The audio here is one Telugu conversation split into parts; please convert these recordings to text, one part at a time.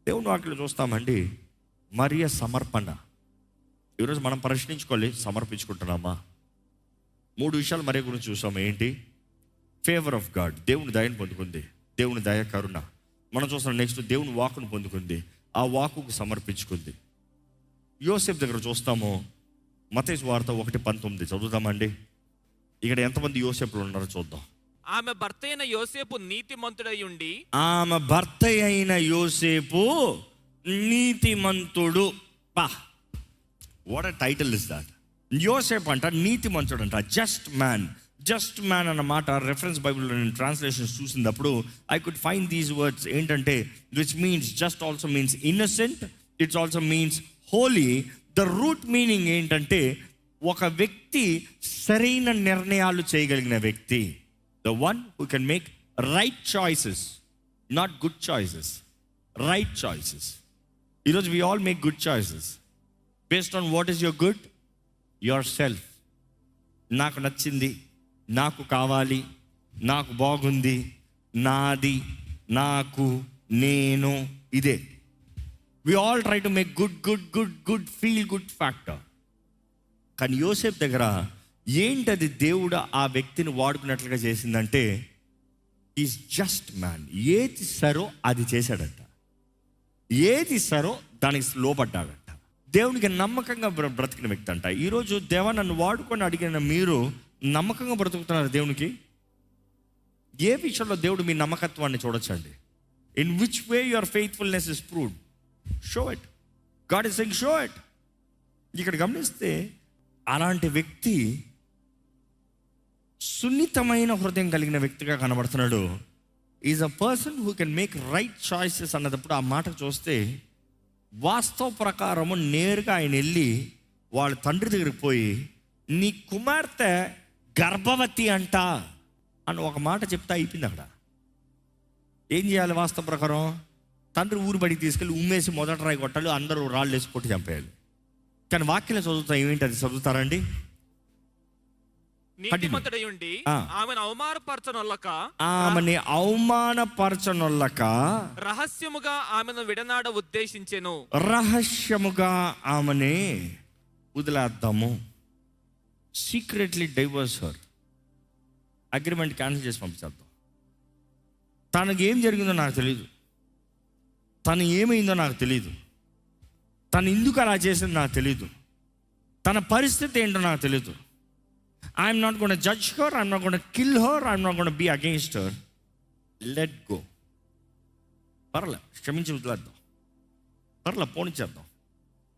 దేవుని వాక్యలో చూస్తామండి, మరియ సమర్పణ. ఈరోజు మనం ప్రశ్నించుకోవాలి, సమర్పించుకుంటున్నామా? 3 విషయాలు మరియ గురించి చూసాము. ఏంటి? ఫేవర్ ఆఫ్ గాడ్, దేవుని దయను పొందుకుంది, దేవుని దయ కరుణ. మనం చూస్తున్నాం. నెక్స్ట్, దేవుని వాక్కును పొందుకుంది, ఆ వాక్కుకు సమర్పించుకుంది. యోసేపు దగ్గర చూస్తాము, మత్తయి సువార్త 1:19 చదువుతామండి. ఇక్కడ ఎంతమంది యోసేపులు ఉన్నారో చూద్దాం. ఆమె భర్త అయిన యోసేపు నీతిమంతుడై ఉండి, ఆమె భర్త అయిన యోసేపు నీతిమంతుడు. పా, what a title is that! యోసేపు అంట నీతిమంతుడు అంట. Just man. జస్ట్ మ్యాన్ అన్న మాట రెఫరెన్స్ బైబిల్లో నేను ట్రాన్స్లేషన్స్ చూసినప్పుడు I could find these words. ఏంటంటే, which means just also means innocent, it's also means holy. The root meaning ఏంటంటే, ఒక వ్యక్తి సరైన నిర్ణయాలు చేయగలిగిన వ్యక్తి. The one who can make right choices, not good choices, right choices. ఈరోజు we all make good choices based on what is your good, your self. నాకు నచ్చింది, నాకు కావాలి, నాకు బాగుంది, నాది, నాకు, నేను, ఇదే. We all try to make good good good good feel good factor. కానీ యోసేపు దగ్గర ఏంటది దేవుడు ఆ వ్యక్తిని వాడుకున్నట్లుగా చేసిందంటే, ఈజ్ జస్ట్ మ్యాన్. ఏది ఇస్తారో అది చేశాడంట, ఏది ఇస్తారో దానికి లోపడ్డాడంట. దేవునికి నమ్మకంగా బ్రతికిన వ్యక్తి అంట. ఈరోజు దేవా నన్ను వాడుకొని అడిగిన మీరు నమ్మకంగా బ్రతుకుతున్నారు దేవునికి? ఏ విషయంలో దేవుడు మీ నమ్మకత్వాన్ని చూడొచ్చండి? In which way your faithfulness is proved? Show it. God is saying show it. ఇక్కడ గమనిస్తే అలాంటి వ్యక్తి సున్నితమైన హృదయం కలిగిన వ్యక్తిగా కనబడుతున్నాడు. Is a person who can make right choices అన్నప్పుడు ఆ మాట చూస్తే వాస్తవ ప్రకారము నేరుగా ఆయన వెళ్ళి వాళ్ళ తండ్రి దగ్గరికి పోయి, నీ కుమార్తె గర్భవతి అంట అని ఒక మాట చెప్తే అయిపోయింది. అక్కడ ఏం చేయాలి? వాస్తవ ప్రకారం తండ్రి ఊరు బడికి తీసుకెళ్ళి ఉమ్మేసి మొదట రాయి కొట్టాలి, అందరూ రాళ్ళు వేసి కొట్టి చంపేయాలి. కానీ వాక్యం చదువుతా, ఏమిటి అది చదువుతారండి? నీతిమంతుడై ఉండి ఆమెను అవమానపరచనొల్లక, ఆమెని అవమానపరచనొల్లక రహస్యముగా ఆమెను విడనాడ ఉద్దేశించెను. రహస్యముగా ఆమెని వదిలేద్దాము, secretly divorce her, agreement cancel చేసి పంపించేద్దాం. తనకి ఏం జరిగిందో నాకు తెలియదు, తను ఏమైందో నాకు తెలియదు, తను ఎందుకు అలా చేసిందో నాకు తెలియదు, తన పరిస్థితి ఏంటో నాకు తెలియదు. I'm not gonna judge her, I'm not gonna kill her, I'm not gonna be against her. Let go. పర్లే, క్షమించి వదిలేద్దాం, పర్లే పోనిచ్చేద్దాం,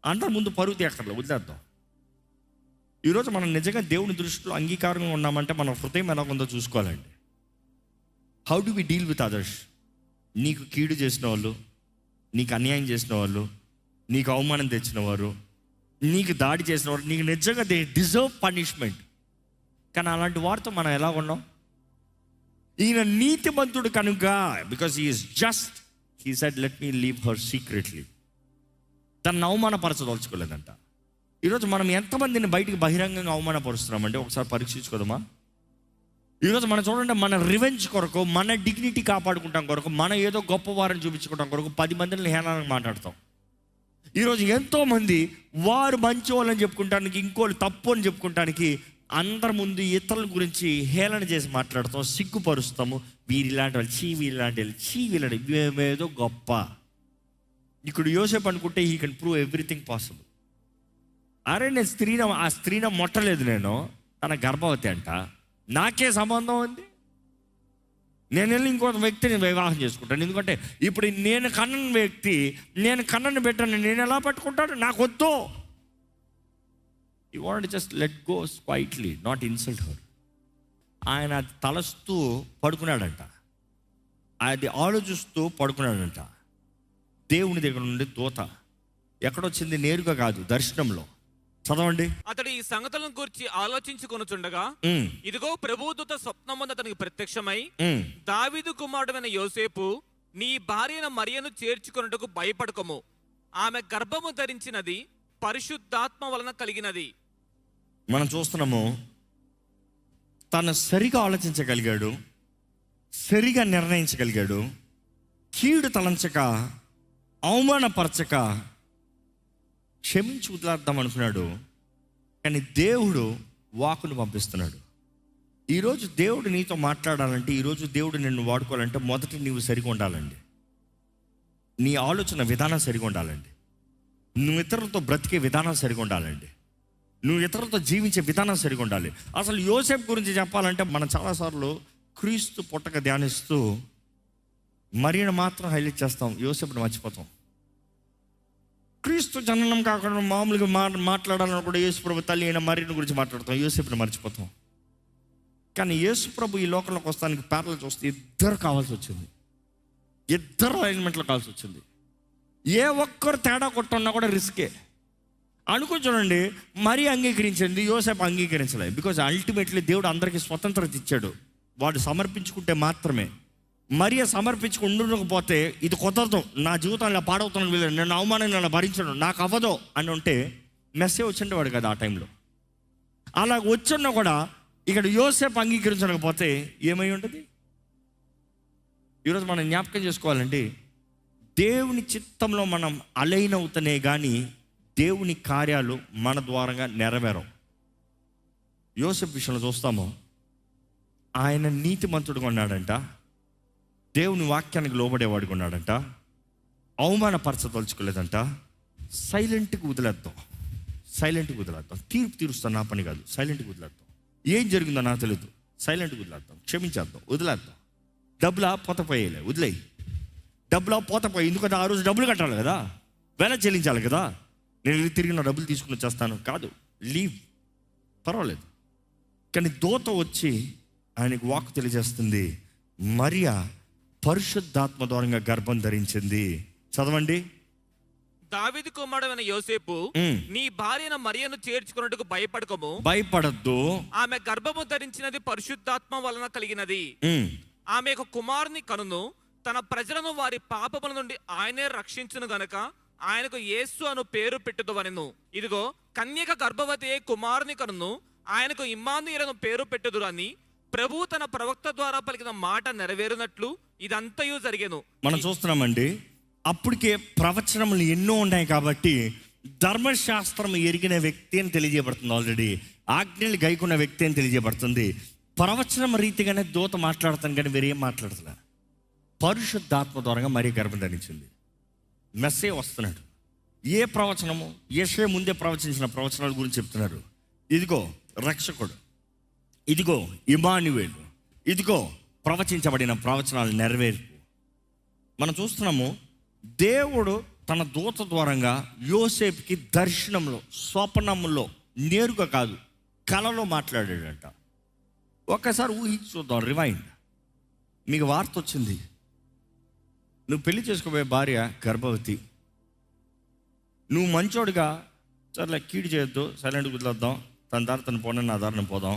అందరి ముందు పరుగు తీయక్కర్లే, వదిలేద్దాం. ఈరోజు మనం నిజంగా దేవుని దృష్టిలో అంగీకారంగా ఉన్నామంటే మన హృదయం ఎలా ఉందో చూసుకోవాలండి. How do we deal with others? నీకు కీడు చేసిన వాళ్ళు, నీకు అన్యాయం చేసిన వాళ్ళు, నీకు అవమానం తెచ్చిన వారు, నీకు దాడి చేసిన వారు, నీకు నిజంగా దే డిజర్వ్ పనిష్మెంట్. కానీ అలాంటి వారితో మనం ఎలా ఉన్నాం? ఈయన నీతిమంతుడు కనుక, because he is just, he said let me leave her secretly. తనను అవమానపరచదలుచుకోలేదంట. ఈరోజు మనం ఎంతమందిని బయటికి బహిరంగంగా అవమానపరుస్తున్నామంటే ఒకసారి పరీక్షించుకోదమా? ఈరోజు మనం చూడండి, మన రివెంజ్ కొరకు, మన డిగ్నిటీ కాపాడుకుంటాం కొరకు, మన ఏదో గొప్పవారిని చూపించుకోవడం కొరకు 10 మందిని హేళనగా మాట్లాడతాం. ఈరోజు ఎంతోమంది వారు మంచి వాళ్ళని చెప్పుకుంటానికి, ఇంకోళ్ళు తప్పు అని చెప్పుకుంటానికి అందరి ముందు ఇతరుల గురించి హేళన చేసి మాట్లాడతాం, సిగ్గుపరుస్తాము. వీరిలాంటి వాళ్ళు చీ, వీరిలాంటి వాళ్ళు చీ, వీళ్ళంటి ఏదో గొప్ప. ఇక్కడ యోసేపు అనుకుంటే he can prove everything possible. అరే నేను ఆ స్త్రీని మొట్టలేదు, నేను తన గర్భవతి అంట, నాకే సంబంధం ఉంది, నేను వెళ్ళి ఇంకొక వ్యక్తిని వివాహం చేసుకుంటాను. ఎందుకంటే ఇప్పుడు నేను కన్నని వ్యక్తి, నేను కన్నని పెట్టాను, నేను ఎలా పట్టుకుంటాను? నాకు వద్దు. You want just let go quietly, not insult her. ఆయన అది తలస్తూ పడుకున్నాడంట, అది ఆలోచిస్తూ పడుకున్నాడంట. దేవుని దగ్గర నుండి దూత ఎక్కడొచ్చింది? నేరుగా కాదు, దర్శనంలో. చదవండి. అతడు ఈ సంగతులను గురించి ఆలోచించుకొనుచుండగా, ఇదిగో ప్రభుదూత స్వప్నమందు అతనికి ప్రత్యక్షమై, దావీదు కుమారుడైన యోసేపు, నీ భార్యను మరియను చేర్చుకొనుటకు భయపడకము, ఆమె గర్భము ధరించినది పరిశుద్ధాత్మ వలన కలిగినది. మనం చూస్తున్నాము, తను సరిగా అవమానపరచక క్షమించి వదిలేద్దాం అనుకున్నాడు. కానీ దేవుడు వాకును పంపిస్తున్నాడు. ఈరోజు దేవుడు నీతో మాట్లాడాలంటే, ఈరోజు దేవుడు నిన్ను వాడుకోవాలంటే మొదట నీవు సరిగా ఉండాలండి. నీ ఆలోచన విధానం సరిగా ఉండాలండి. నువ్వు ఇతరులతో బ్రతికే విధానం సరిగా ఉండాలండి. నువ్వు ఇతరులతో జీవించే విధానం సరిగా ఉండాలి. అసలు యోసేపు గురించి చెప్పాలంటే మనం చాలాసార్లు క్రీస్తు పుట్టక ధ్యానిస్తూ మరియను మాత్రం హైలైట్ చేస్తాం, యోసేపుని మర్చిపోతాం. క్రీస్తు జననం కాకుండా మామూలుగా మాట్లాడాలని కూడా యేసుప్రభు తల్లి అయిన మరియను గురించి మాట్లాడతాం, యోసేపుని మర్చిపోతాం. కానీ యేసుప్రభు ఈ లోకంలోకి వస్తానికి ప్యారల్ చూస్తే ఇద్దరు కావాల్సి వచ్చింది. ఇద్దరు అలైన్మెంట్లో కావాల్సి వచ్చింది. ఏ ఒక్కరు తేడా కొట్టున్నా కూడా రిస్కే అనుకుని చూడండి. మరీ అంగీకరించింది, యోసేపు అంగీకరించలేదు. బికాజ్ అల్టిమేట్లీ దేవుడు అందరికీ స్వతంత్రత ఇచ్చాడు, వాడు సమర్పించుకుంటే మాత్రమే. మరియ సమర్పించుకుండకపోతే ఇది కుదరదు, నా జీవితంలో పాడవుతాను, వీళ్ళు నేను అవమానం నన్ను భరించను, నాకు అవ్వదు అని ఉంటే మెస్సే వచ్చిండేవాడు కదా ఆ టైంలో. అలా వచ్చిన్నా కూడా ఇక్కడ యోసేపు అంగీకరించకపోతే ఏమై ఉంటుంది? ఈరోజు మనం జ్ఞాపకం చేసుకోవాలండి, దేవుని చిత్తంలో మనం అలైన్ అవుతనే కానీ దేవుని కార్యాలు మన ద్వారంగా నెరవేరవు. యోసేపు విషయంలో చూస్తాము, ఆయన నీతిమంతుడుగా ఉన్నాడంట, దేవుని వాక్యానికి లోబడేవాడుగా ఉన్నాడంట, అవమానపరచదలుచుకోలేదంట. సైలెంట్గా వదిలేద్దాం, తీర్పు తీరుస్తాను నా పని కాదు, సైలెంట్గా వదిలేద్దాం. ఏం జరిగిందో నాకు తెలియదు, సైలెంట్గా వదిలేద్దాం, క్షమించేద్దాం, వదిలేద్దాం. డబ్బులా పోతపోయేలే, వదిలేయి. డబ్బులా పోతపోయి, ఎందుకంటే ఆ రోజు డబ్బులు కట్టాలి కదా, వెల చెల్లించాలి కదా. నేను తిరిగి నా డబ్బులు తీసుకుని వచ్చేస్తాను కాదు, లీవ్, పర్వాలేదు. కానీ దూత వచ్చి ఆయనకు వాక్కు తెలియజేస్తుంది, మరియ పరిశుద్ధాత్మ ద్వారంగా గర్భం ధరించింది. చదవండి. దావీదు కుమారుడైన యోసేపు, నీ భార్యను మరియను చేర్చుకున్నట్టుకు భయపడద్దు. ఆమె గర్భము ధరించినది పరిశుద్ధాత్మ వలన కలిగినది. ఆమె ఒక కుమారుని కనును, తన ప్రజలను వారి పాపముల నుండి ఆయనే రక్షించును గనక ఆయనకు యేసు అను పేరు పెట్టుదువనెను. ఇదిగో కన్యక గర్భవతి కుమారుని కనును, ఆయనకు ఇమ్మానుయేలు పేరు పెట్టుదురు అని ప్రభువు తన ప్రవక్త ద్వారా పలికిన మాట నెరవేరునట్లు ఇదంతయు జరిగెను. మనం చూస్తున్నామండి, అప్పటికే ప్రవచనములు ఎన్నో ఉన్నాయి కాబట్టి ధర్మశాస్త్రం ఎరిగిన వ్యక్తి అని తెలియజేయబడుతుంది, ఆల్రెడీ ఆజ్ఞలు గైకున్న వ్యక్తి అని తెలియజేయబడుతుంది. ప్రవచనం రీతిగానే దూత మాట్లాడతాను కానీ వేరేం మాట్లాడుతున్నా. పరిశుద్ధాత్మ ద్వారా మరీ గర్భం ధరించింది. మెస్సే వస్తున్నాడు. ఏ ప్రవచనము? యేషే ముందే ప్రవచించిన ప్రవచనాల గురించి చెప్తున్నారు. ఇదిగో రక్షకుడు, ఇదిగో ఇమ్మానుయేలు, ఇదిగో ప్రవచించబడిన ప్రవచనాలు నెరవేర్పు. మనం చూస్తున్నాము, దేవుడు తన దూత ద్వారంగా యోసేపుకి దర్శనంలో, స్వప్నంలో, నేరుగా కాదు కలలో మాట్లాడాడంట. ఒక్కసారి ఊహించి చూద్దాం, రివైండ్. మీకు వార్త వచ్చింది, నువ్వు పెళ్లి చేసుకోబోయే భార్య గర్భవతి, నువ్వు మంచోడుగా సర్లే కీడు చేయొద్దు, సైలెంట్గా వదిలేద్దాం, తన దారి తను పోనీ నా దారిని పోదాం,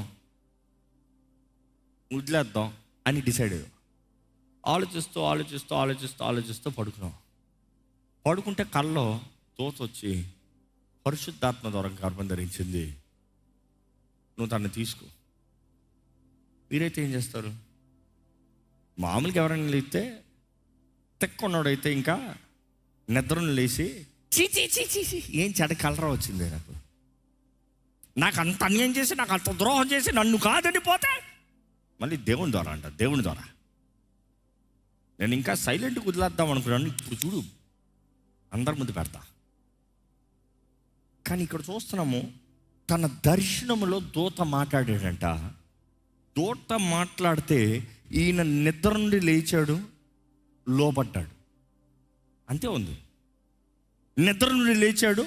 వదిలేద్దాం అని డిసైడ్ అయ్యావు. ఆలోచిస్తూ పడుకున్నావు. పడుకుంటే కల్లో దూత వచ్చి పరిశుద్ధాత్మ ద్వారా గర్భం ధరించింది, నువ్వు తనని తీసుకో. మీరైతే ఏం చేస్తారు? మామూలుగా ఎవరైనా లేస్తే తెక్కున్నాడైతే ఇంకా నిద్రను లేచి చీ ఏం చెడ కలరా వచ్చింది నాకు అంత అన్యాయం చేసి, నాకు అంత ద్రోహం చేసి నన్ను కాదని పోతే మళ్ళీ దేవుని ద్వారా అంట, దేవుని ద్వారా. నేను ఇంకా సైలెంట్గా వదిలేద్దాం అనుకున్నాను, ఇప్పుడు చూడు అందరి ముందు పెడతా. కానీ ఇక్కడ చూస్తున్నాము, తన దర్శనంలో దూత మాట్లాడాడంట. దూత మాట్లాడితే ఈయన నిద్ర నుండి లేచాడు, లోబడ్డాడు. అంతే ఉంది, నిద్ర నుండి లేచాడు,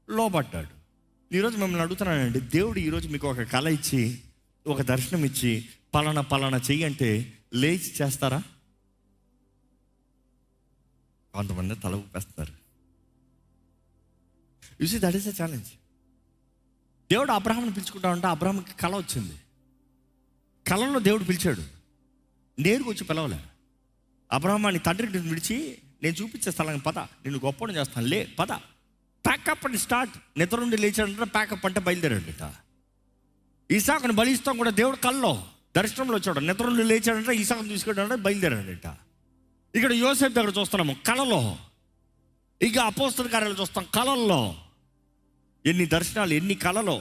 లోబడ్డాడు. ఈరోజు మిమ్మల్ని అడుగుతున్నానండి, దేవుడు ఈరోజు మీకు ఒక కళ ఇచ్చి, ఒక దర్శనం ఇచ్చి పలానా చెయ్యి అంటే లేచి చేస్తారా? కొంతమంది తల ఊపేస్తారు. You see that is a challenge. దేవుడు అబ్రహాంని పిలుచుకుంటా ఉంటే అబ్రహాంకి కళ వచ్చింది. కళలో దేవుడు పిలిచాడు, నేరుగా వచ్చి పిలవలే. అబ్రహాం నీ తండ్రిని విడిచి నేను చూపించే స్థలానికి పద, నేను గొప్పని చేస్తాను, లే పద, ప్యాకప్ అని స్టార్ట్. నిద్ర నుండి లేచాడంటే ప్యాకప్ అంటే బయలుదేరాడట. ఇసాకుని బలిస్తాం కూడా దేవుడు కల్లో దర్శనంలో వచ్చాడు, నిద్ర నుండి లేచాడంటే ఇసాకుని తీసుకెళ్ళాడంటే బయలుదేరాడట. ఇక్కడ యోసేపు దగ్గర చూస్తున్నాము, కళలో ఇక అపోస్తల కార్యాలు చూస్తాం, కళల్లో ఎన్ని దర్శనాలు, ఎన్ని కళలు.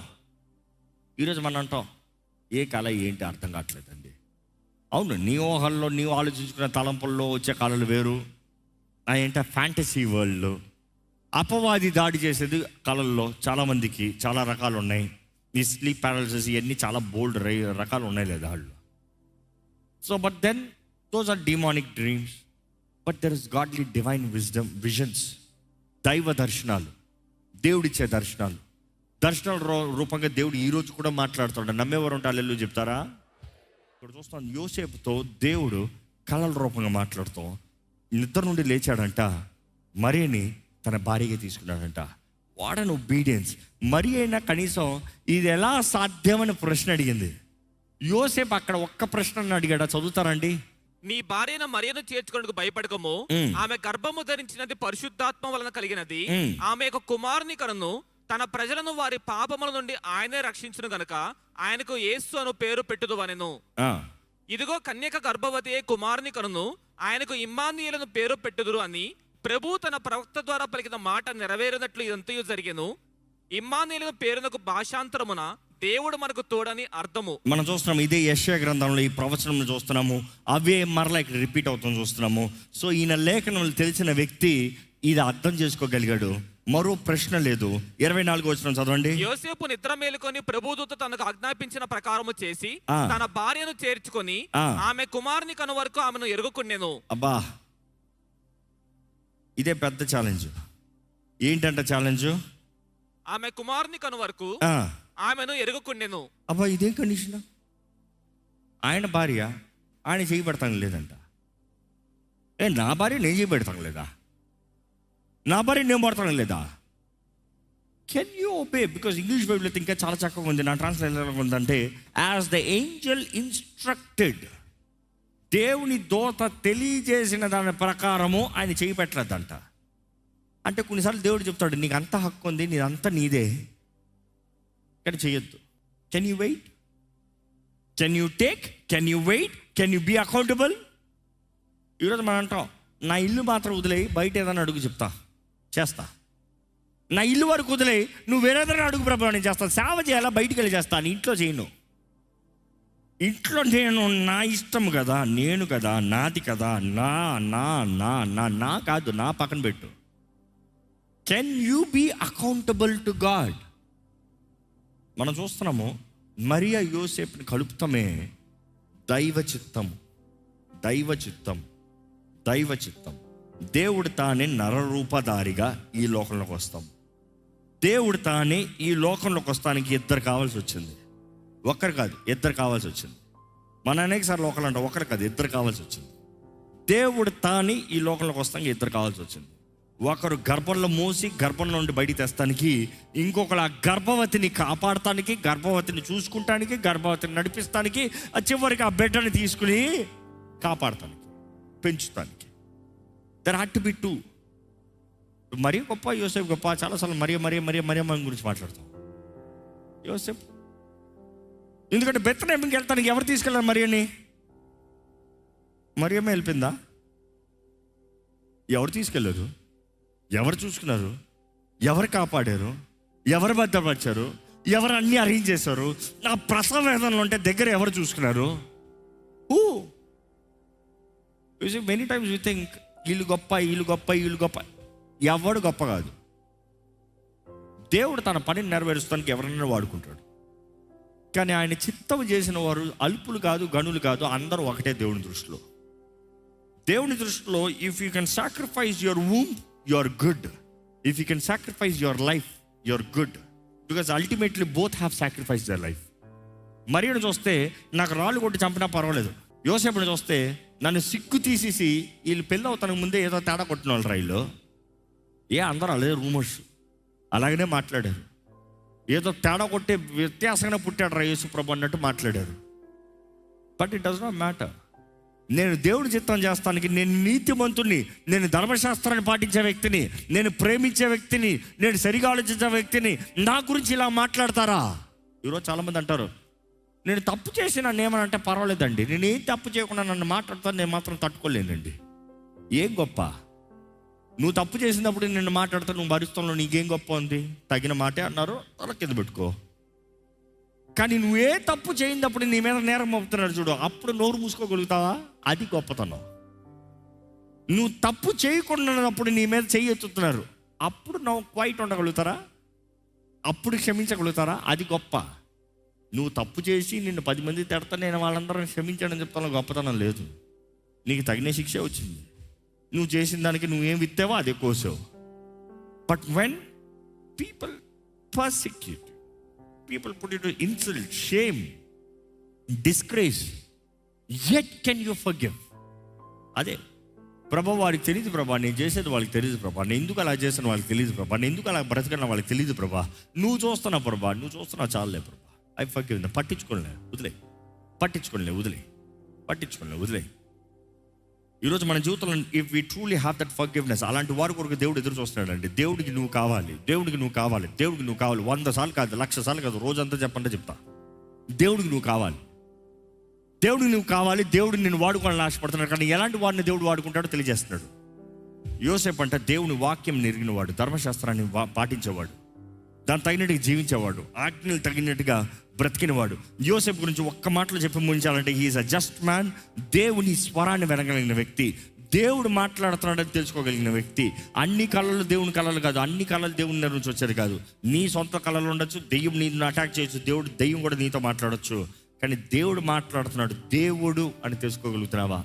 ఈరోజు మనం అంటాం ఏ కళ ఏంటి అర్థం కావట్లేదండి. అవును, నీ ఊహల్లో నీవు ఆలోచించుకునే తలంపుల్లో వచ్చే కళలు వేరు, ఏంటంటే ఫ్యాంటసీ వరల్డ్లో అపవాది దాడి చేసేది కళల్లో చాలామందికి చాలా రకాలు ఉన్నాయి. ఈ స్లీప్ పారాలిసిస్ ఇవన్నీ చాలా బోల్డ్ రకాలు ఉన్నాయి లేదా వాళ్ళు. So but then those are demonic dreams. But there is godly divine wisdom, visions, దైవ దర్శనాలు, దేవుడిచ్చే దర్శనాలు. దర్శనాల రూపంగా దేవుడు ఈరోజు కూడా మాట్లాడుతాడు. నమ్మేవారు ఉంటే హల్లెలూయా చెప్తారా? ఇక్కడ చూస్తాం, యోసేపుతో దేవుడు కళల రూపంగా మాట్లాడుతూ నిద్ర నుండి లేచాడంట, మరియని తన భార్యగా తీసుకున్నాడంట. What an obedience. మరి అయినా కనీసం ఇది ఎలా సాధ్యమని ప్రశ్న అడిగింది. యోసేపు అక్కడ ఒక్క ప్రశ్న అడిగాడా? చదువుతారండి. నీ భార్యను మరియను చేర్చుకొనుటకు భయపడకము, ఆమె గర్భము ధరించినది పరిశుద్ధాత్మ వలన కలిగినది, ఆమె యొక్క కుమారుని కనును, తన ప్రజలను వారి పాపముల నుండి ఆయనే రక్షించును గనుక ఆయనకు యేసు అను పేరు పెట్టుదువనెను. ఇదిగో కన్యక గర్భవతి కుమారుని కనును, ఆయనకు ఇమ్మానుయేలును పేరు పెట్టుదురు అని ప్రభు తన ప్రవక్త ద్వారా పలికిన మాట నెరవేరినట్లు ఇదంతయు జరిగెను. ఇమ్మానుయేలు పేరునకు భాషాంతరమున దేవుడు మనకు తోడని అర్థము. మనం చూస్తున్నాము ఇదే యెషయా గ్రంథంలో ఈ ప్రవచనం చూస్తున్నాము, అవే మరలా ఇక్కడ రిపీట్ అవుతుంది చూస్తున్నాము. సో ఈయన లేఖనం తెలిసిన వ్యక్తి ఇది అర్థం చేసుకోగలిగాడు. మరో ప్రశ్న లేదు. 24 వచనం చదవండి. యోసేపు నిద్ర మేలుకొని ప్రభుదూత తనకు ఆజ్ఞాపించిన ప్రకారము చేసి తన భార్యను చేర్చుకొని ఆమె కుమారుని కను వరకు ఆమెను ఎరుగుకున్నెను. అబ్బా, ఇదే పెద్ద ఛాలెంజ్. ఏంటంట ఛాలెంజ్? ఆమె కుమారుని కను వరకు ఆమెను ఎరుగుకున్నెను. అబ్బా, ఇదేం కండిషన్? ఆయన భార్య ఆయన చేయబడతాను లేదంట. నా భార్య నేను చేయబడతాను లేదా? నా భార్య నేను పడతాను లేదా? Can you obey? Because English బైబిల్లో ఇంకా చాలా చక్కగా ఉంది. నా ట్రాన్స్లేషన్ ఉందంటే, యాజ్ ద ఏంజల్ ఇన్స్ట్రక్టెడ్, దేవుని దూత తెలియజేసిన దాని ప్రకారము ఆయన చేయి పెట్టలేదంట. అంటే కొన్నిసార్లు దేవుడు చెప్తాడు, నీకు అంత హక్కు ఉంది, నీదంతా నీదే, కానీ చెయ్యొద్దు. Can you wait? Can you take? Can you wait? Can you be accountable? ఈరోజు మనం అంటాం, నా ఇల్లు మాత్రం వదిలేయి, బయట ఏదైనా అడుగు చెప్తా చేస్తా. నా ఇల్లు వరకు వదిలేయి, నువ్వు వేరేదైనా అడుగు ప్రభావం నేను చేస్తాను. సేవ చేయాలా? బయటికి వెళ్ళి చేస్తాను. ఇంట్లో చేయను. ఇంట్లో నేను నా ఇష్టం కదా, నేను కదా, నాది కదా, నా నా నా నా నా కాదు, నా పక్కన పెట్టు. Can you be accountable to God? మనం చూస్తున్నాము మరియా యోసేపుని కలుపుతామే దైవ చిత్తం, దైవ చిత్తం, దైవ చిత్తం. దేవుడు తానే నరరూపధారిగా ఈ లోకంలోకి వస్తాం. దేవుడు తానే ఈ లోకంలోకి వస్తానికి ఇద్దరు కావాల్సి వచ్చింది. ఒక్కరు కాదు, ఇద్దరు కావాల్సి వచ్చింది. మన అనేక సార్లు ఒకరు అంటాం, ఒకరు కాదు, ఇద్దరు కావాల్సి వచ్చింది. దేవుడు తానే ఈ లోకంలోకి వస్తానికి ఇద్దరు కావాల్సి వచ్చింది. ఒకరు గర్భంలో మోసి గర్భంలో నుండి బయటికి తెస్తానికి, ఇంకొకరు ఆ గర్భవతిని కాపాడటానికి, గర్భవతిని చూసుకుంటానికి, గర్భవతిని నడిపిస్తానికి, చివరికి ఆ బిడ్డని తీసుకుని కాపాడటానికి, పెంచుతానికి. There had to be two. మరీ గొప్ప, యోసేపు గొప్ప. చాలాసార్లు మరియమ్మ గురించి మాట్లాడతాం. యోసేపు ఎందుకంటే బెత్లెహేముకి వెళ్తానికి ఎవరు తీసుకెళ్ళారు? మరియమ్మ వెళ్ళిపోయిందా? ఎవరు తీసుకెళ్ళారు? ఎవరు చూసుకున్నారు? ఎవరు కాపాడారు? ఎవరు భద్రపరిచారు? ఎవరు అన్నీ అరేంజ్ చేశారు? నా ప్రసవ వేదనలు ఉంటే దగ్గర ఎవరు చూసుకున్నారు? మెనీ టైమ్స్ వి థింక్ వీళ్ళు గొప్ప, వీళ్ళు గొప్ప, వీళ్ళు గొప్ప. ఎవడు గొప్ప కాదు. దేవుడు తన పనిని నెరవేరుస్తానికి ఎవరైనా వాడుకుంటాడు. కానీ ఆయన చిత్తం చేసిన వారు అల్పులు కాదు, గనులు కాదు, అందరూ ఒకటే దేవుని దృష్టిలో. దేవుని దృష్టిలో if you can sacrifice your womb, you are good. If you can sacrifice your life, you are good. Because ultimately both have sacrifice their life. మరియను చూస్తే నాకు రాళ్ళు కొట్టి చంపినా పర్వాలేదు. యోసేపుని చూస్తే నన్ను సిగ్గు తీసేసి వీళ్ళు పెళ్ళి అవుతానికి ముందే ఏదో తేడా కొట్టిన వాళ్ళు రైల్లో. అందరూ అలాగే రూమర్స్ అలాగనే మాట్లాడారు. ఏదో తేడా కొట్టే వ్యత్యాసంగా పుట్టాడు యేసు ప్రభు అన్నట్టు మాట్లాడారు. But it does not matter. నేను దేవుడి చిత్తం చేస్తానికి, నేను నీతిమంతుని, నేను ధర్మశాస్త్రాన్ని పాటించే వ్యక్తిని, నేను ప్రేమించే వ్యక్తిని, నేను సరిగా ఆలోచించే వ్యక్తిని, నా గురించి ఇలా మాట్లాడతారా? ఈరోజు చాలామంది అంటారు, నేను తప్పు చేసి నన్ను ఏమని అంటే పర్వాలేదండి, నేనేం తప్పు చేయకుండా నన్ను మాట్లాడతాను, నేను మాత్రం తట్టుకోలేనండి. ఏం గొప్ప? నువ్వు తప్పు చేసినప్పుడు నిన్ను మాట్లాడుతూ నువ్వు భరిస్తాను, నీకేం గొప్ప ఉంది? తగిన మాటే అన్నారు, తల కింద పెట్టుకో. కానీ నువ్వే తప్పు చేయనప్పుడు నీ మీద నేరం మోపుతున్నారు చూడు, అప్పుడు నోరు మూసుకోగలుగుతావా? అది గొప్పతనం. నువ్వు తప్పు చేయకుండానప్పుడు నీ మీద చెయ్యి ఎత్తుతున్నారు, అప్పుడు నువ్వు క్వైట్ ఉండగలుగుతారా? అప్పుడు క్షమించగలుగుతారా? అది గొప్ప. నువ్వు తప్పు చేసి నిన్ను 10 మంది తిడతా నేను వాళ్ళందరూ క్షమించాడని చెప్తాను, గొప్పతనం లేదు. నీకు తగిన శిక్ష వచ్చింది. నువ్వు చేసిన దానికి నువ్వేం విత్తావో అదే కోసావు. But when people persecute, people put you to insult, shame, disgrace, yet can you forgive? అదే ప్రభా, వారికి తెలియదు ప్రభా, నేను చేసేది వాళ్ళకి తెలియదు ప్రభా, నేను ఎందుకు అలా చేస్తాను వాళ్ళకి తెలియదు ప్రభా, నేను ఎందుకు అలా బ్రతకన్నా వాళ్ళకి తెలియదు ప్రభా, నువ్వు చూస్తున్నావు ప్రభా, నువ్వు చూస్తున్నావు చాలులే ప్రభా, ఐ ఫర్గివ్. పట్టించుకోలే, వదిలే, వదిలే. ఈరోజు మన జీవితంలో if we truly have that forgiveness, అలాంటి వారి కొరకు దేవుడు ఎదురు చూస్తున్నాడండి. దేవుడికి నువ్వు కావాలి, 100 సార్లు కాదు, 1,00,000 సార్లు కాదు, రోజంతా చెప్పంటే చెప్తా. దేవుడికి నువ్వు కావాలి, దేవుడు నిన్ను వాడుకోవాలని ఆశపడుతున్నాడు. కానీ ఎలాంటి వాడిని దేవుడు వాడుకుంటాడో తెలియజేస్తున్నాడు. యోసేపు అంటే దేవుని వాక్యం నెరిగినవాడు, ధర్మశాస్త్రాన్ని పాటించేవాడు, దాన్ని తగినట్టుగా జీవించేవాడు, ఆజ్ఞలు తగినట్టుగా బ్రతికినవాడు. యోసేపు గురించి ఒక్క మాటలో చెప్పి ముగించాలంటే హీఈస్ అ జస్ట్ మ్యాన్. దేవుని స్వరాన్ని వినగలిగిన వ్యక్తి, దేవుడు మాట్లాడుతున్నాడని తెలుసుకోగలిగిన వ్యక్తి. అన్ని కళలు దేవుని కళలు కాదు, అన్ని కళలు దేవుని దగ్గర నుంచి వచ్చేది కాదు. నీ సొంత కళలు ఉండొచ్చు, దెయ్యం నిన్ను అటాక్ చేయొచ్చు, దెయ్యం కూడా నీతో మాట్లాడచ్చు. కానీ దేవుడు మాట్లాడుతున్నాడు, దేవుడు అని తెలుసుకోగలుగుతున్నావా?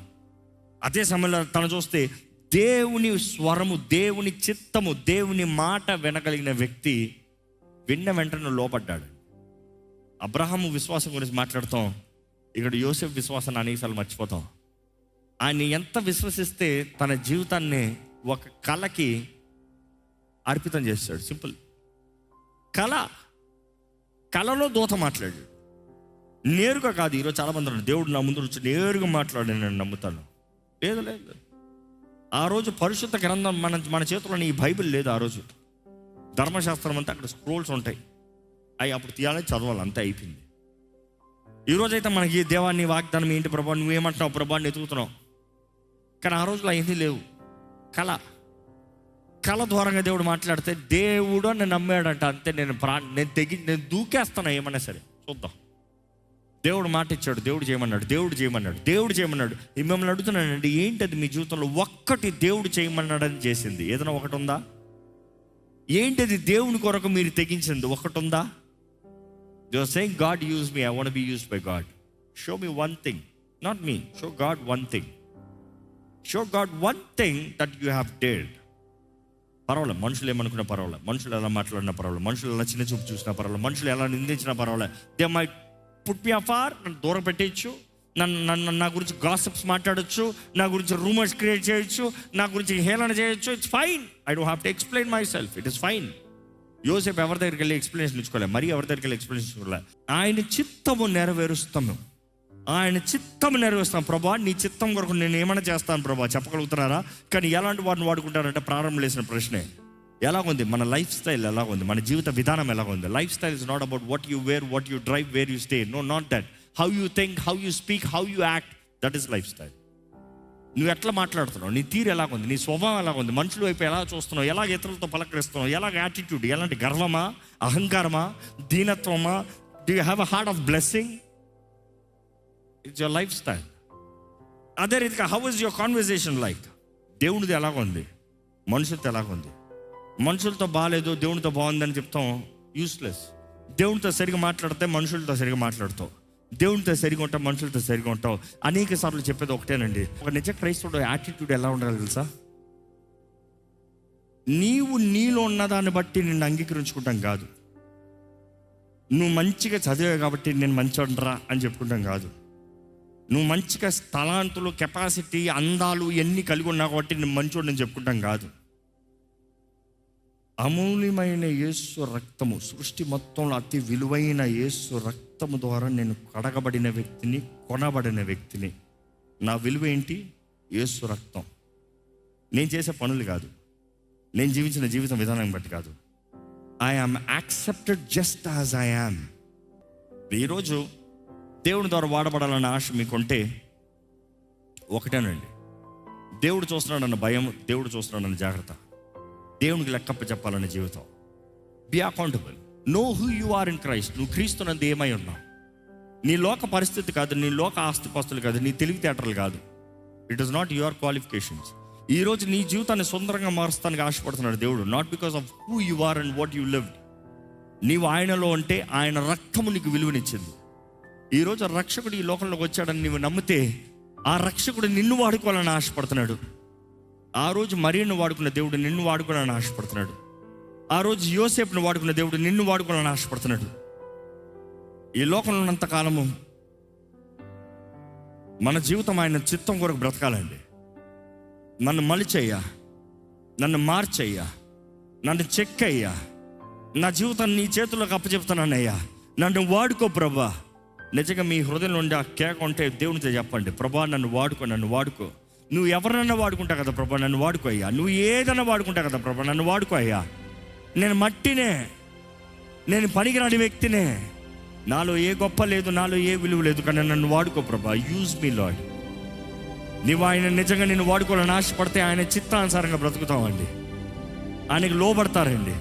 అదే సమయంలో తను చూస్తే దేవుని స్వరము, దేవుని చిత్తము, దేవుని మాట వినగలిగిన వ్యక్తి విన్న వెంటనే లోపడ్డాడు. అబ్రహాము విశ్వాసం గురించి మాట్లాడతాం, ఇక్కడ యోసేపు విశ్వాసాన్ని అనేకసార్లు మర్చిపోతాం. ఆయన ఎంత విశ్వసిస్తే తన జీవితాన్ని ఒక కళకి అర్పితం చేస్తాడు. సింపుల్ కళలో దూత మాట్లాడాడు, నేరుగా కాదు. ఈరోజు చాలా మంది అన్నారు దేవుడు నా ముందు వచ్చి నేరుగా మాట్లాడి నేను నమ్ముతాను. లేదు. ఆ రోజు పరిశుద్ధ గ్రంథం మన చేతుల్లో ఈ బైబిల్ లేదు. ఆ రోజు ధర్మశాస్త్రం అంతా అక్కడ స్క్రోల్స్ ఉంటాయి, అవి అప్పుడు తీయాలి, చదవాలి, అంతా అయిపోయింది. ఈరోజైతే మనకి దేవాన్ని వాగ్దానం ఏంటి ప్రభా, నువ్వేమంటున్నావు ప్రభా అని ఎదుగుతున్నావు. కానీ ఆ రోజులో అవన్నీ లేవు. కళ ద్వారంగా దేవుడు మాట్లాడితే దేవుడు అని నమ్మాడంట. అంతే, నేను దూకేస్తాను ఏమన్నా సరే, చూద్దాం. దేవుడు మాట ఇచ్చాడు, దేవుడు చేయమన్నాడు. మిమ్మల్ని అడుగుతున్నానండి, ఏంటది మీ జీవితంలో ఒక్కటి దేవుడు చేయమన్నాడని చేసింది ఏదైనా ఒకటి ఉందా? ఏంటది దేవుని కొరకు మీరు తెగించింది ఒకటి ఉందా? You are saying God use me, I want to be used by God. Show me one thing, not me, show God one thing. Show God one thing that you have dared. పర్వాలేదు, మనుషులు ఏమనుకున్నా పర్వాలేదు, మనుషులు ఎలా మాట్లాడినా పర్వాలేదు, మనుషులు ఎలా చిన్న చూపు చూసినా పర్వాలేదు, మనుషులు ఎలా నిందించినా పర్వాలేదు. They might put me Afar, నన్ను దూరం పెట్టేయచ్చు, నా గురించి గాసిప్స్ మాట్లాడచ్చు, నా గురించి రూమర్స్ క్రియేట్ చేయొచ్చు, నా గురించి హేళన చేయొచ్చు. It's fine, I don't have to explain my self, it is fine. యోసేపు ఎవరి దగ్గరికి వెళ్ళి ఎక్స్ప్లెనేషన్ ఇచ్చుకోలే, మరి ఎవరి దగ్గరికి వెళ్ళి ఎక్స్ప్లెనేషన్ ఇచ్చుకోలే. ఆయన చిత్తము నెరవేరుస్తాము ప్రభా, నీ చిత్తం కొరకు నేను ఏమైనా చేస్తాను ప్రభా, చెప్పగలుగుతున్నారా? కానీ ఎలాంటి వారిని వాడుకుంటారంటే ప్రారంభం వేసిన ప్రశ్నే ఎలాగుంది, మన లైఫ్ స్టైల్ ఎలాగుంది, మన జీవిత విధానం ఎలాగుంది. Lifestyle is not about what you wear, what you drive, where you stay. No, not that. How you think, how you speak, how you act, that is lifestyle. నువ్వు ఎట్లా మాట్లాడుతున్నావు, నీ తీరు ఎలాగుంది, నీ స్వభావం ఎలాగుంది, మనుషుల వైపు ఎలా చూస్తున్నావు, ఎలాగ ఇతరులతో పలకరిస్తున్నావు, ఎలాగ యాటిట్యూడ్, ఎలాంటి గర్వమా, అహంకారమా, దీనత్వమా, do you have a heart of blessing? It's your life style. అదే రీతిగా how is your conversation like? దేవునిది ఎలాగుంది, మనుషులతో ఎలాగుంది? మనుషులతో బాగాలేదు, దేవునితో బాగుందని చెప్తాం, యూస్లెస్. దేవునితో సరిగా మాట్లాడితే మనుషులతో సరిగా మాట్లాడతావు, దేవునితో సరిగా ఉంటావు, మనుషులతో సరిగా ఉంటావు. అనేక సార్లు చెప్పేది ఒకటేనండి, ఒక నిజ క్రైస్తవుడు యాటిట్యూడ్ ఎలా ఉండాలి తెలుసా? నీవు నీలో ఉన్నదాన్ని బట్టి నిన్ను అంగీకరించుకుంటాం కాదు, నువ్వు మంచిగా చదివే కాబట్టి నేను మంచోడ్రా అని చెప్పుకుంటాం కాదు, నువ్వు మంచిగా స్థలాంతులు, కెపాసిటీ, అందాలు ఎన్ని కలిగి ఉన్నావు కాబట్టి నేను మంచోడు నేను చెప్పుకుంటాం కాదు. అమూల్యమైన యేసు రక్తము, సృష్టి మొత్తంలో అతి విలువైన యేసు రక్తము ద్వారా నేను కడగబడిన వ్యక్తిని, కొనబడిన వ్యక్తిని. నా విలువ ఏంటి? యేసు రక్తం. నేను చేసే పనులు కాదు, నేను జీవించిన జీవితం విధానం బట్టి కాదు. I am accepted just as I am. ఈరోజు దేవుని ద్వారా వాడబడాలన్న ఆశ మీకుంటే ఒకటేనండి, దేవుడు చూస్తున్నాడన్న భయం, దేవుడు చూస్తున్నాడన్న జాగ్రత్త. దేవునికి లెక్కప్ప చెప్పాలనే జీవితం. Be accountable. Know who you are in Christ. నువ్వు క్రీస్తునందు ఏమై ఉన్నావు. నీ లోక పరిస్థితి కాదు, నీ లోక ఆస్తిపాస్తులు కాదు, నీ తెలివితేటలు కాదు. It is not your qualifications. ఈరోజు నీ జీవితాన్ని సుందరంగా మారుస్తానికి ఆశపడుతున్నాడు దేవుడు. Not because of who you are and what you lived. నీవు ఆయనలో ఉంటే ఆయన రక్తము నీకు విలువనిచ్చింది. ఈరోజు రక్షకుడు ఈ లోకంలోకి వచ్చాడని నీవు నమ్మితే ఆ రక్షకుడు నిన్ను వాడుకోవాలని ఆశపడుతున్నాడు. ఆ రోజు మరియను వాడుకున్న దేవుడు నిన్ను వాడుకోవాలని ఆశపడుతున్నాడు. ఆ రోజు యోసేపును వాడుకున్న దేవుడు నిన్ను వాడుకోవాలని ఆశపడుతున్నాడు. ఈ లోకంలో ఉన్నంత కాలము మన జీవితం ఆయన చిత్తం కొరకు బ్రతకాలండి. నన్ను మలిచయ్యా, నన్ను మార్చయ్యా, నన్ను చెక్కయ్యా, నా జీవితాన్ని నీ చేతుల్లోకి అప్పచెప్తున్నానయ్యా, నన్ను వాడుకో ప్రభా. నిజంగా మీ హృదయంలో ఉండి ఆ కేక ఉంటే దేవునితో చెప్పండి, ప్రభా నన్ను వాడుకో, నన్ను వాడుకో. నువ్వు ఎవరినైనా వాడుకుంటా కదా ప్రభా, నన్ను వాడుకో అయ్యా. నువ్వు ఏదైనా వాడుకుంటా కదా ప్రభా, నన్ను వాడుకో అయ్యా. నేను మట్టినే, నేను పనికిరాని వ్యక్తినే, నాలో ఏ గొప్ప లేదు, నాలో ఏ విలువ లేదు, కానీ నన్ను వాడుకో ప్రభా. యూజ్ మీ లార్డ్. నువ్వు ఆయన నిజంగా నేను వాడుకోవాలని ఆశపడితే ఆయన చిత్తానుసారంగా బ్రతుకుతామండి. ఆయనకి లోబడతారండి.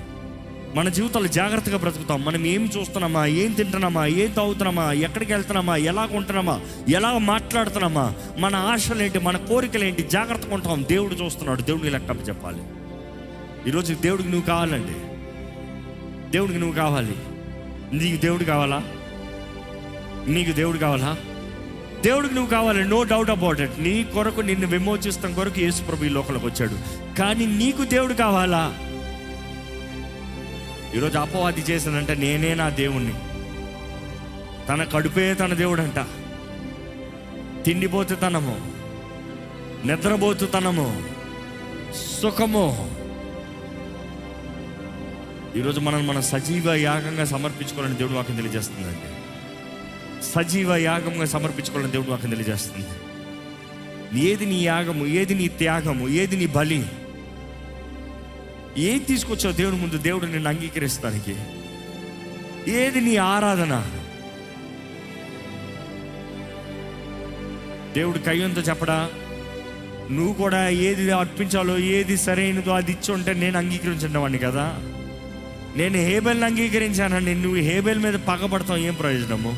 మన జీవితాలు జాగ్రత్తగా బ్రతుకుతాం. మనం ఏం చూస్తున్నామా, ఏం తింటున్నామా, ఏం తాగుతున్నామా, ఎక్కడికి వెళ్తున్నామా, ఎలా ఉంటున్నామా, ఎలా మాట్లాడుతున్నామా, మన ఆశలు ఏంటి, మన కోరికలు ఏంటి, జాగ్రత్తగా ఉంటాం. దేవుడు చూస్తున్నాడు. దేవుడికి లెక్క చెప్పాలి. ఈరోజు దేవుడికి నువ్వు కావాలండి. దేవుడికి నువ్వు కావాలి. నీకు దేవుడు కావాలా? నీకు దేవుడు కావాలా? దేవుడికి నువ్వు కావాలి. No doubt about it. నీ కొరకు నిన్ను విమోచిస్తాం కొరకు యేసు ప్రభు ఈ లోకంలోకి వచ్చాడు. కానీ నీకు దేవుడు కావాలా? ఈరోజు అపవాది చేశానంటే నేనే నా దేవుణ్ణి, తన కడుపే తన దేవుడు అంట. తిండిపోతుతనము, నిద్రపోతుతనము, సుఖము. ఈరోజు మన సజీవ యాగంగా సమర్పించుకోవాలని దేవుడు వాక్యం తెలియజేస్తుందండి. సజీవ యాగంగా సమర్పించుకోవాలని దేవుడు వాక్యం తెలియజేస్తుంది. ఏది నీ యాగము, ఏది నీ త్యాగము, ఏది నీ బలి, ఏది తీసుకొచ్చావు దేవుడి ముందు దేవుడు నిన్ను అంగీకరిస్తానికి? ఏది నీ ఆరాధన? దేవుడు కయ్యంతో చెప్పడా, నువ్వు కూడా ఏది అర్పించాలో, ఏది సరైనదో అది ఇచ్చి ఉంటే నేను అంగీకరించుండేవాడిని కదా. నేను హేబెల్ని అంగీకరించానండి. నువ్వు హేబెల్ మీద పగబడతావు, ఏం ప్రయోజనము?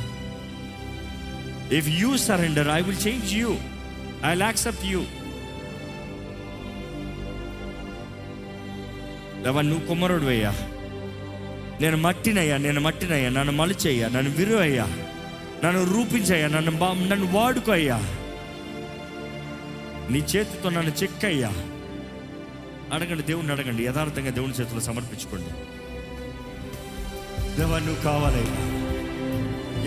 If you surrender, I will change you, I will accept you. నువ్వు కుమ్మరుడు అయ్యా, నేను మట్టినయ్యా, నన్ను మలిచయ్యా, నన్ను విరువయ్యా, నన్ను రూపించయ్యా, నన్ను వాడుకో అయ్యా, నీ చేతితో నన్ను చెక్కయ్యా. అడగండి, దేవుణ్ణి అడగండి, యథార్థంగా దేవుని చేతిలో సమర్పించుకోండి. దేవా నువ్వు కావాలయ్యా.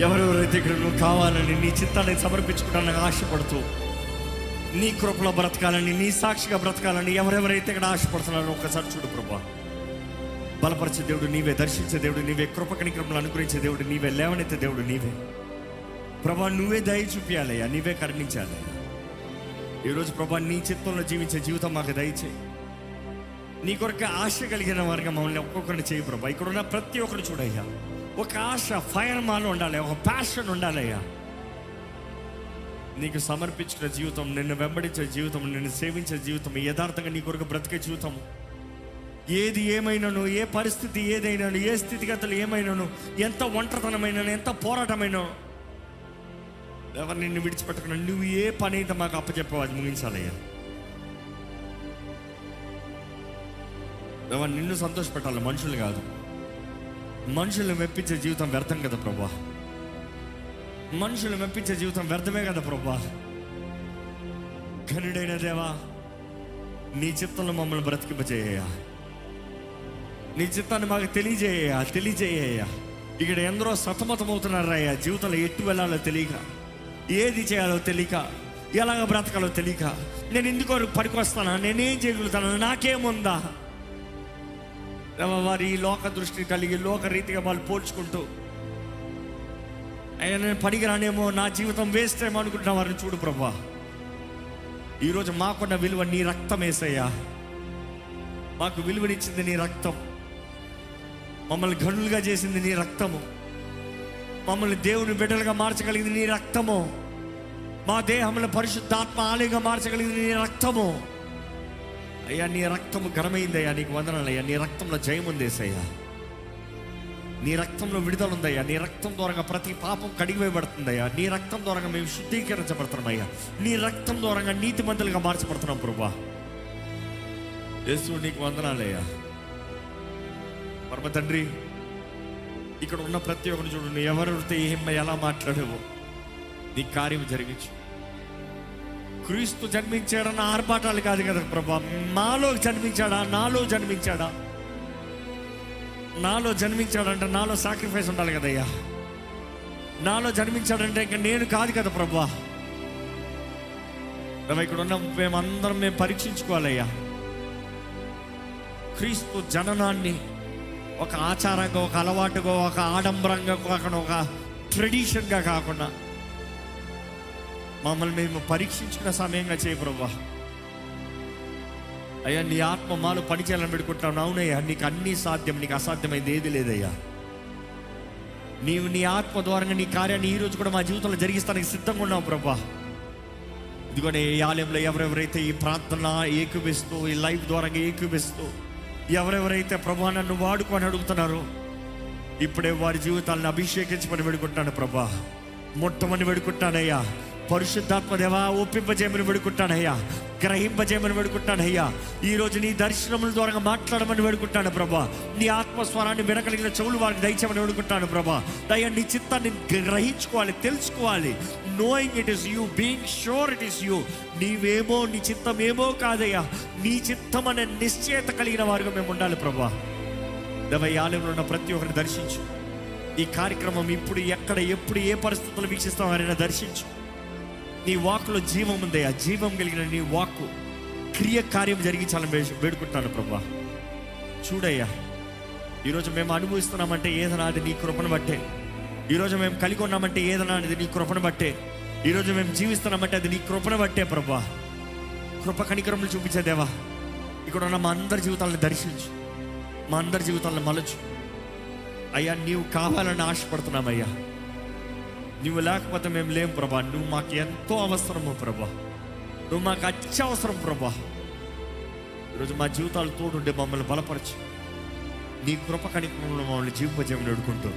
ఎవరెవరైతే ఇక్కడ నువ్వు కావాలని నీ చిత్తాన్ని సమర్పించుకోవడానికి ఆశపడుతూ నీ కృపలో బ్రతకాలని, నీ సాక్షిగా బ్రతకాలని ఎవరెవరైతే ఇక్కడ ఆశపడుతున్నారో ఒక్కసారి చూడు ప్రభా. బలపరిచే దేవుడు నీవే, దర్శించే దేవుడు నీవే, కృపకని కృపలు అనుగ్రహించే దేవుడు నీవే, లేవనెత్తే దేవుడు నీవే ప్రభా. నువ్వే దయ చూపించాలయ్యా, నీవే కరుణించాలయ్యా. ఈరోజు ప్రభా నీ చిత్తంలో జీవించే జీవితం మాకు దయచేయి. నీ కొరకు ఆశ కలిగిన వారిగా మమ్మల్ని ఒక్కొక్కరిని చేయి ప్రభా. ఇక్కడ ఉన్న ప్రతి ఒక్కరు చూడయ్యా, ఒక ఆశ, ఫైర్ మాలో ఉండాలి, ఒక ప్యాషన్ ఉండాలయ్యా. నీకు సమర్పించిన జీవితం, నిన్ను వెంబడించే జీవితం, నిన్ను సేవించే జీవితం, యథార్థంగా నీ కొరకు బ్రతికే జీవితం. ఏది ఏమైనాను, ఏ పరిస్థితి ఏదైనాను, ఏ స్థితిగతులు ఏమైనాను, ఎంత ఒంటరితనమైనాను, ఎంత పోరాటమైనా, ఎవరు నిన్ను విడిచిపెట్టకుండా నువ్వు ఏ పని అయితే మాకు అప్పచెప్పావు అది ముగించాలయ్యా. ఎవరు నిన్ను సంతోషపెట్టాలి, మనుషులు కాదు. మనుషులను మెప్పించే జీవితం వ్యర్థం కదా ప్రభా. మనుషులు మెప్పించే జీవితం వ్యర్థమే కదా ప్రభా. ఘనుడైన దేవా, నీ చిత్తంలో మమ్మల్ని బ్రతికింపచేయ, నీ చిత్తాన్ని మాకు తెలియజేయ. ఇక్కడ ఎందరో సతమతమవుతున్నారయ్యా, జీవితంలో ఎట్టు వెళ్ళాలో తెలియక, ఏది చేయాలో తెలియక, ఎలాగ బ్రతకాలో తెలియక, నేను ఎందుకు పనికొస్తానా, నేనేం చేయగలుగుతాను, నాకేముందా? వారి ఈ లోక దృష్టిని కలిగి లోక రీతిగా వాళ్ళు పోల్చుకుంటూ, అయ్యా నేను పనికిరానేమో, నా జీవితం వేస్ట్ ఏమో అనుకుంటున్న వారిని చూడు ప్రభా. ఈరోజు మాకున్న విలువ నీ రక్తం వేసయ్యా. మాకు విలువనిచ్చింది నీ రక్తం, మమ్మల్ని ఘనులుగా చేసింది నీ రక్తము, మమ్మల్ని దేవుని బిడ్డలుగా మార్చగలిగింది నీ రక్తము, మా దేహంలో పరిశుద్ధాత్మ ఆలయంగా మార్చగలిగింది నీ రక్తము. అయ్యా నీ రక్తము ఘనమైందయ్యా, నీకు వందనాలయ్యా. నీ రక్తంలో జయం ఉంది యేసయ్యా. నీ రక్తంలో విడుదల ఉందయ్యా. నీ రక్తం ద్వారా ప్రతి పాపం కడిగివేయబడుతుందయ్యా. నీ రక్తం ద్వారా మేము శుద్ధీకరించబడుతున్నామయ్యా. నీ రక్తం ద్వారా నీతిమంతులుగా మార్చబడుతున్నాం ప్రభా. యేసు నీకు వందనాలయ్యా. పరమ తండ్రి, ఇక్కడ ఉన్న ప్రతి ఒక్కరు చూడు, నువ్వు ఎవరితో ఎలా మాట్లాడావో నీ కార్యం జరిగించు. క్రీస్తు జన్మించాడన్న ఆర్భాటాలు కాదు కదా ప్రభా, మాలో జన్మించాడా, నాలో జన్మించాడా. నాలో జన్మించాడంటే నాలో సాక్రిఫైస్ ఉండాలి కదయ్యా. నాలో జన్మించాడంటే ఇంకా నేను కాదు కదా ప్రభా. ఇక్కడ ఉన్న మేమందరం మేము పరీక్షించుకోవాలయ్యా. క్రీస్తు జననాన్ని ఒక ఆచారంగా, ఒక అలవాటుగా, ఒక ఆడంబరంగా కాకుండా, ఒక ట్రెడిషన్గా కాకుండా మమ్మల్ని మేము పరీక్షించుకున్న సమయంగా చేయ ప్రభా. అయ్యా నీ ఆత్మ మాలో పనిచేయాలని పెట్టుకుంటున్నావు. అవునయ్యా, నీకు అన్నీ సాధ్యం, నీకు అసాధ్యమైంది ఏది లేదయ్యా. నీవు నీ ఆత్మ ద్వారా నీ కార్యాన్ని ఈరోజు కూడా మా జీవితంలో జరిగిస్తానికి సిద్ధంగా ఉన్నావు ప్రభా. ఇదిగోనే ఈ ఆలయంలో ఎవరెవరైతే ఈ ప్రార్థన ఏకీపిస్తూ, ఈ లైవ్ ద్వారా ఏకీపిస్తూ ఎవరెవరైతే ప్రభా నన్ను వాడుకొని అడుగుతున్నారో, ఇప్పుడే వారి జీవితాలను అభిషేకించమని వేడుకుంటాను ప్రభా. మొట్టమని వేడుకుంటానయ్యా. పరిశుద్ధాత్మ దేవా ఒప్పింపజేయమని వేడుకుంటానయ్యా. గ్రహింపజేయమని వేడుకుంటానయ్యా. ఈరోజు నీ దర్శనముల ద్వారా మాట్లాడమని వేడుకుంటాను ప్రభా. నీ ఆత్మస్వరాన్ని వినగలిగిన చెవులు వారికి దయచేయమని వేడుకుంటాను ప్రభా. దయ నీ చిత్తాన్ని గ్రహించుకోవాలి, తెలుసుకోవాలి. Knowing it is you, being sure it is you. నీవేమో, నీ చిత్తం ఏమో కాదయ్యా, నీ చిత్తం అనే నిశ్చయత కలిగిన వారుగా మేము ఉండాలి ప్రభా. దేవ ఈ ఆలయంలో ఉన్న ప్రతి ఒక్కరిని దర్శించు. ఈ కార్యక్రమం ఇప్పుడు ఎక్కడ, ఎప్పుడు, ఏ పరిస్థితుల్లో వీక్షిస్తాం వారైనా దర్శించు. నీ వాక్కులో జీవం ఉంది. ఆ జీవం కలిగిన నీ వాక్కు క్రియ కార్యం జరిగించాలని వేడుకుంటాను ప్రభా. చూడయ్యా, ఈరోజు మేము అనుభవిస్తున్నామంటే ఏదైనా అది నీ కృపను బట్టే. ఈరోజు మేము కలిగి ఉన్నామంటే ఏదైనా అది నీ కృపను బట్టే. ఈరోజు మేము జీవిస్తున్నామంటే అది నీ కృపను బట్టే ప్రభా. కృప కనికరములు చూపించే దేవా, ఇక్కడ ఉన్న మా అందరి జీవితాలను దర్శించు, మా అందరి జీవితాలను మలచు. అయ్యా నీవు కావాలని ఆశపడుతున్నామయ్యా. నువ్వు లేకపోతే మేము లేం ప్రభా. నువ్వు మాకు ఎంతో అవసరము ప్రభా. నువ్వు మాకు అత్యవసరం ప్రభా. ఈరోజు మా జీవితాలు తోడుండే మమ్మల్ని బలపరచు. నీ కృప కనికరంలో మమ్మల్ని జీవింపజేయమని అడుగుకుంటూ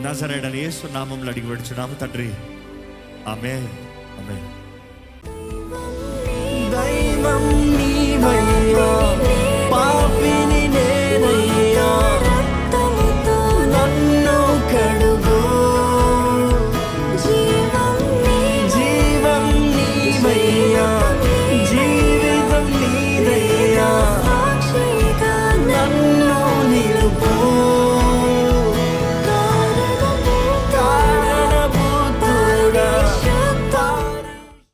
నజరేయుడైన యేసు నామములో అడిగి వేడుచున్నాము తండ్రి. ఆమేన్, ఆమేన్. దైవం నీవయ్యా.